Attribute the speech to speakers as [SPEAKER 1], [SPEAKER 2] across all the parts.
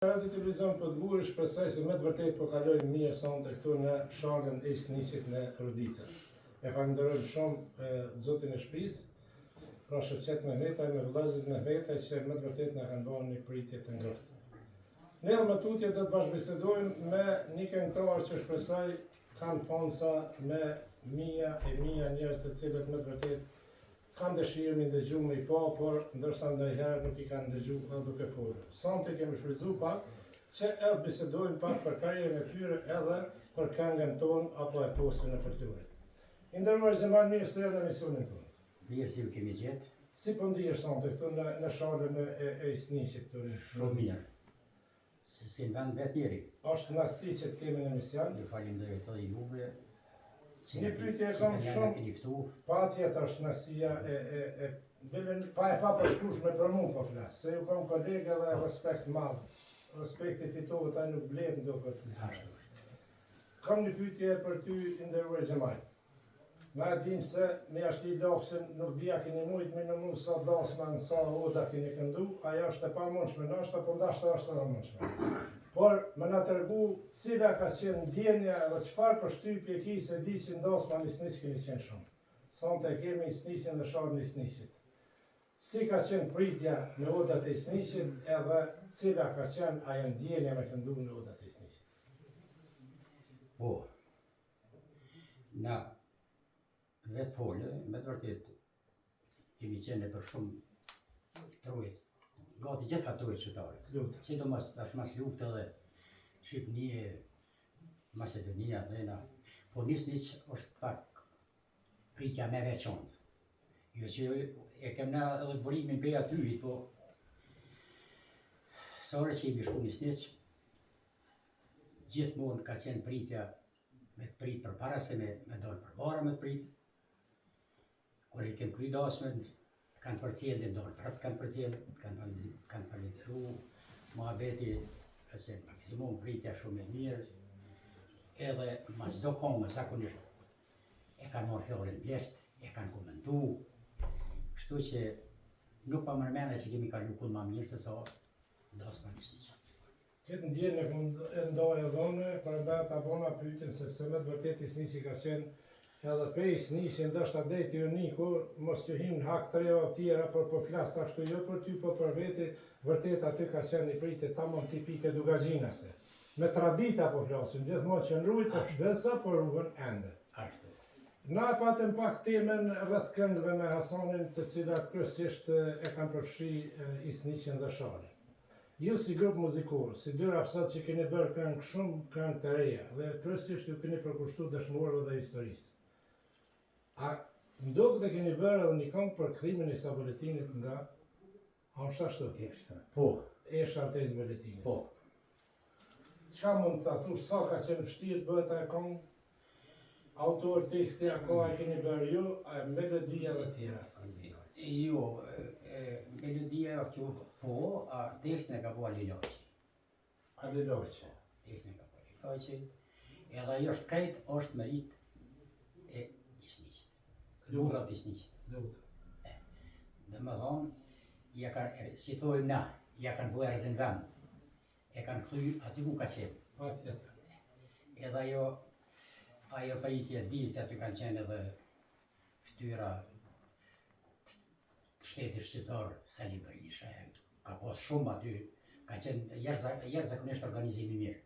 [SPEAKER 1] Radio televizion po të vurë shpresoj se me të vërtet po kalojnë mirë sonte këtu në shangën e Isniqit në Rudicë. E falenderojmë shumë zotin e shtëpisë, pra shoqet me veta me vëllezërit me veta që me të vërtet na kanë dhënë një pritje të ngrohtë. Ne më tutje do të bashkëbisedojmë me një këngëtar që shpresoj kanë fonsa me mia njerëz të cilët me të vërtet kanë dëshirë mi ndëgju me i pa, por ndoshta ndonjëherë nuk i kanë ndëgju duke folur. Sonte kemi shfrytzuar pak që edhe bisedojmë pak për karrierën e tyre edhe për këngën tonë apo eposin e folklorit. I nderuar xhamal, mirë se erdhën në emisionin tonë.
[SPEAKER 2] Mirë si ju kemi gjetë.
[SPEAKER 1] Si po ndihesh sonte këtu në shalën e Isniqit këtu?
[SPEAKER 2] Shumë mirë. Si në vend vetë njeri.
[SPEAKER 1] Është kënaqësi që të kemi në emision.
[SPEAKER 2] Ju falenderoj edhe juve.
[SPEAKER 1] Një pyetje e kam shumë, pa tjetër është kënaqësia pa përshkrueshme për mua po flas, se ju kam kolegë dhe respekt madh. Respekti fitohet ai nuk blet ndoshta.
[SPEAKER 2] Ashtu është.
[SPEAKER 1] Kam një pyetje për ty i nderuar xhamal. Na dim se me ashti lopsën nuk dia keni mujt me në mu sa dasma në sa oda keni këndu, ajo është e pamundshme, ndoshta po ndashta është e mundshme. Por më na tregu cila ka qenë ndjenja edhe çfarë përshtypje ki se di që ndosma në Isniq keni qenë shumë. Sonte kemi Isniqin dhe shalën e Isniqit. Si ka qenë pritja në odat e Isniqit edhe cila ka qenë ajo ndjenja me këndu në odat e Isniqit?
[SPEAKER 2] Po, na vetë folë, me të vërtet kemi qenë për shumë trojt. Gati gjithë ka trojt shqiptare. Sidomos tash mas luftë edhe Shqipënia, Maqedonia dhe na. Po Isniq është pak pritja me veçantë. Jo që e kem na edhe burimin për aty, po sa orë që jemi shku në Isniq, gjithmonë ka qenë pritja me të prit për para se me dojnë për vara me të prit. Kur i kem kry dasmen, kanë përcjellë, ndonë prapë kanë përcjellë, kanë përlideru, muhabeti ka qenë maksimum, pritja shumë e mirë, edhe ma çdo këngë zakonisht e kanë marrë fjalën blest, e kanë komentu, kështu që nuk pa mërmene që kemi kalu punë ma mirë se sa dasma në Isniq.
[SPEAKER 1] Këtë ndjenjë e ndaj e dhone, për nda ta bona pyetjen sepse me të vërtet Isniqi ka qenë edhe pe Isniqi ndoshta deti uniku, mos që him në hak të reva tjera, por po flas ashtu jo për ty, po për veti, vërtet aty ka qenë një pritje tamam tipike dugazhinase. Me tradita po flasim, gjithmonë që nrujt e shdesa, por rrugën ende.
[SPEAKER 2] Ashtu.
[SPEAKER 1] Na patëm pak temen rreth këngëve me Hasanin, të cilat kryesisht e kanë përfshi Isniqin dhe shalën. Ju si grup muzikor, si dy rapsat që keni bërë këngë shumë këngë të reja, dhe kryesisht ju keni përkushtu dëshmorëve dhe historisë. A ndodhë dhe keni bërë edhe një këngë për kthimin e Saboletinit nga, a është ashtu?
[SPEAKER 2] Eshta. Po.
[SPEAKER 1] Esha të Saboletinit.
[SPEAKER 2] Po.
[SPEAKER 1] Qa mund të thush, sa ka qenë vështirë bëhet e këngë? Autor, teksti, a ka e keni bërë ju, a melodia dhe tjera?
[SPEAKER 2] Jo, melodia kjo po, a tekstin e ka po Aliloqi.
[SPEAKER 1] Aliloqi.
[SPEAKER 2] Tekstin e ka po Aliloqi, edhe ajo është krejt, është merit e Isniqit. Lutrat e Isniqit.
[SPEAKER 1] Lutë.
[SPEAKER 2] Dhe më thonë, ja kanë, si thojmë na, ja kanë bu erzin vend, e kanë këthy aty ku ka qenë.
[SPEAKER 1] Atjetër.
[SPEAKER 2] Edhe ajo pritje ditë se aty kanë qenë edhe ftyra të shtetit shqiptar, Sali Berisha, ka pas shumë aty, ka qenë jashtëzakonisht organizimi mirë.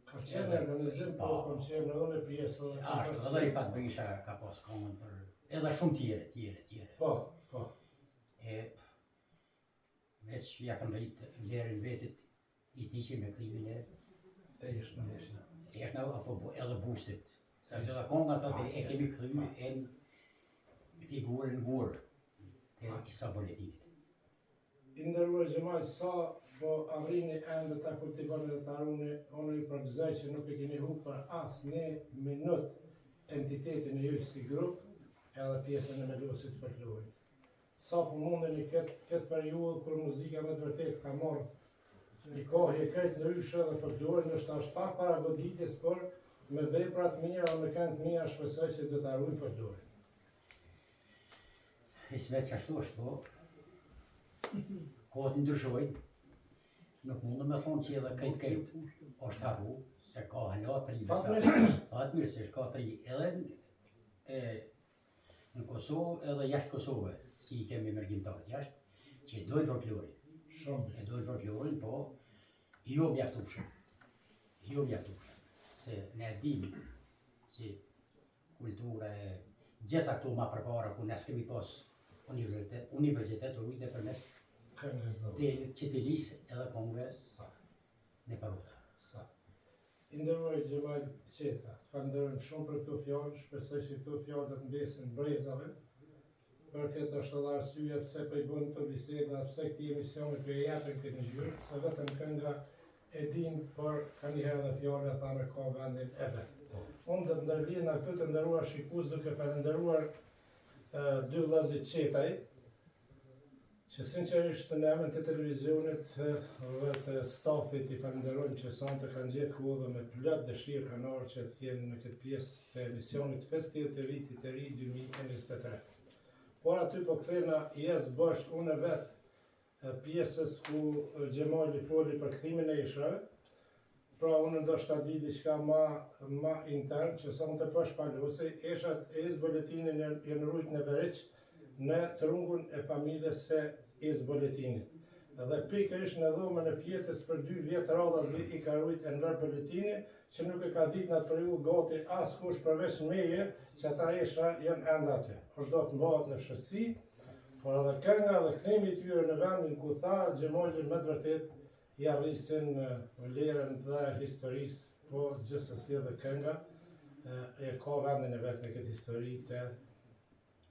[SPEAKER 1] Ka qenë organizim, po kam qenë edhe në pjesë.
[SPEAKER 2] Ashtu, edhe i Fat Berisha ka pas këngën për, edhe shumë tjere.
[SPEAKER 1] Po.
[SPEAKER 2] Veç ja kanë rritë vlerën vetit Isniqi me kthimin e Eshna apo edhe Bushtit. Edhe këngat atë e kemi kthy në figurën gurë të Saboletinit.
[SPEAKER 1] I nderuar xhamal, sa po arrini ende ta kultivoni dhe ta runi, unë ju përgëzoj që nuk e keni humbur për as një minut entitetin e ju si grup, edhe pjesën e melosit folklorit. Sa po mundeni këtë periudhë kur muzika me të vërtet ka marrë një kohë e krejt në ryshe dhe folklorin është pak para goditjes, por me veprat mira o me këngë të mira shpresoj që do ta ruajnë folklorin.
[SPEAKER 2] Veç ashtu është, po. Kohët ndryshojnë. Nuk mundë me thonë që edhe këtë është harru, se ka halatri,
[SPEAKER 1] Fatmirësisht.
[SPEAKER 2] fatmirësisht, ka tri edhe në Kosovë edhe jashtë Kosovë, që i kemi mërgjimtarët jashtë, që i dojnë folklorin.
[SPEAKER 1] Shumë.
[SPEAKER 2] E dojnë folklorin, po jo mjaftueshëm. Jo mjaftueshëm. Se ne dim që kultura e gjitha këtu ma përpara, ku ne s'kemi pas universitet rrujt e përmes
[SPEAKER 1] Këngë zotë.
[SPEAKER 2] të qëtilisë edhe kongve
[SPEAKER 1] Sa.
[SPEAKER 2] në parota.
[SPEAKER 1] Sa. Inderuar Gjemal Qeta, falenderojmë shumë për këto fjallë, shpresoj që këto fjallë të mbesin brezave. Për këtë është edhe arsye pse po i bëjmë këto biseda, pse këti emisioni po i japim këtë ngjyrë, se vetëm kënga e din, por ka një herë edhe fjallë thamë ka vendin e vet. Unë do të ndërvijena këtu të nderuar shikues duke falenderuar dy vëllezërit Qetaj, që sinqerisht në emrin të televizionit dhe të stafit i falenderojmë që sonte kanë gjetë kohë dhe me plot dëshirë kanë ardhur që të jenë në këtë pjesë të emisionit Festivë të vitit të ri 2023. Por aty po kthehena jesë bashkë unë vetë pjesës ku Gjemali foli për kthimin e ishrave. Pra unë ndoshta di diçka ma intern që sonte po shpalosi, ishat e Izboletinin janë rujt në Veriq në trungun e familjes së Izboletinit. Edhe pikërisht në dhomën e fjetës për 2 vjetë radhazi i ka rujt Enver Boletini, që nuk e ka ditë në atë periudhë gati askush përveç meje, që ata isha janë enda aty. Është do të mbahet në fshëtësi, por edhe kënga dhe kthimi i tyre në vendin ku tha Gjemali me të vërtet i arrisin vlerën dhe historisë, po gjithsesi edhe kënga e ka vendin e vet në këtë histori të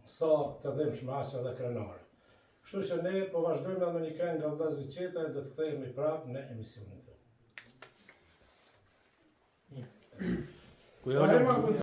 [SPEAKER 1] sa të dhimbshme aq edhe krenare. Kështu që ne po vazhdojmë me një këngë nga vëllezërit Qeta dhe do të kthehemi prapë në emisionin tonë.